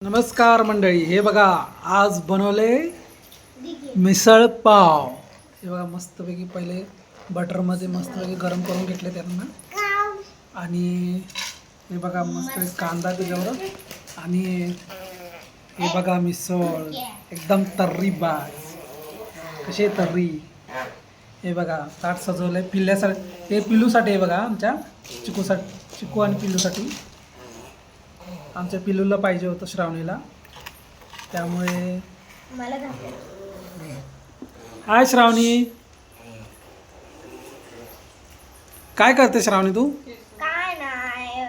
नमस्कार मंडळी, हे बघा आज बनवले मिसळ पाव. हे बघा मस्तपैकी पहिले बटरमध्ये मस्तपैकी गरम करून घेतले त्यांना. आणि हे बघा मस्तपैकी कांदा त्याच्यावर. आणि हे बघा मिसळ एकदम तर्रीबाज, कसे तर्री. हे बघा ताट सजवलंय पिल्ल्यासाठी. हे पिल्लूसाठी आहे बघा, आमच्या चिकू आणि पिल्लूसाठी. आमच्या पिल्लूला पाहिजे होतं श्रावणीला, त्यामुळे. हाय श्रावणी, काय करते श्रावणी तू? काय नाही,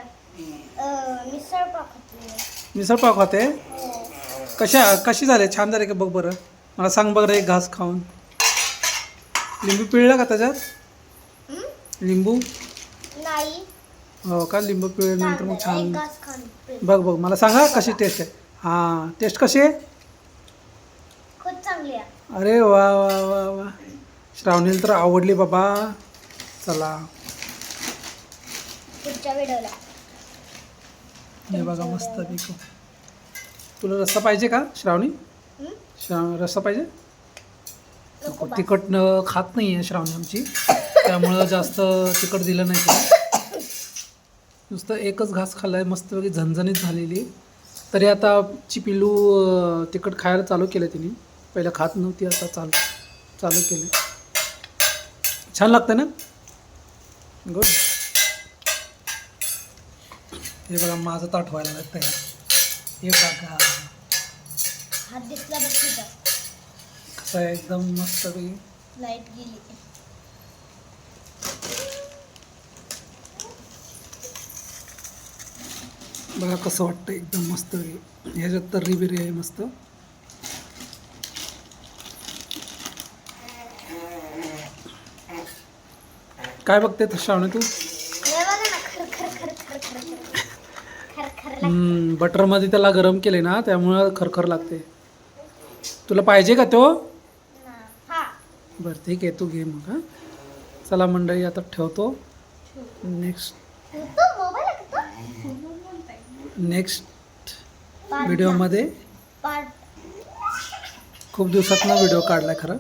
मिसळ पाव खाते. मिसळ पाव खाते? कशी झाले? छान झाले का बघ बरं, मला सांग बरं. एक घास खाऊन लिंबू पिळलं का त्याच्यात? लिंबू नाही. हो का, लिंबू पिळल्यानंतर मग छान. बघ बघ मला सांगा कशी टेस्ट आहे. हां, टेस्ट कशी आहे? खूप चांगली आहे. अरे वा वा वा वा, श्रावणीला तर आवडली बाबा. चला पुढच्या व्हिडिओला. हे बघा मस्त पैकी. तुला रस्सा पाहिजे का श्रावणी? रस्सा पाहिजे? नको, तिखट खात नाही आहे श्रावणी आमची, त्यामुळं जास्त तिखट दिलं नाही तिला. नुसतं एकच घास खाल्ला आहे, मस्तपैकी झणझणीत झालेली. तरी आता पिल्लू तिखट खायला चालू केलं तिने. पहिलं खात नव्हती, आता चालू केलं. छान लागतं ना? गुड. हे बघा माझं ताट व्हायला लागतं तयार. हे बघा हात दिसला बघ तुझा. कसं आहे, एकदम मस्तपैकी. लाईट गेली. बघा कसं वाटतं, एकदम मस्त. ह्याच्यात तर्री बिर्री आहे मस्त. काय बघते श्रावणी तू? बटरमध्ये त्याला गरम केले ना, त्यामुळं खरखर लागते. तुला पाहिजे का तो? बरं ठीक आहे, तू घे मग. हां चला मंडळी, आता ठेवतो. नेक्स्ट व्हिडिओमध्ये. खूप दिवसातनं व्हिडिओ काढलाय खरं.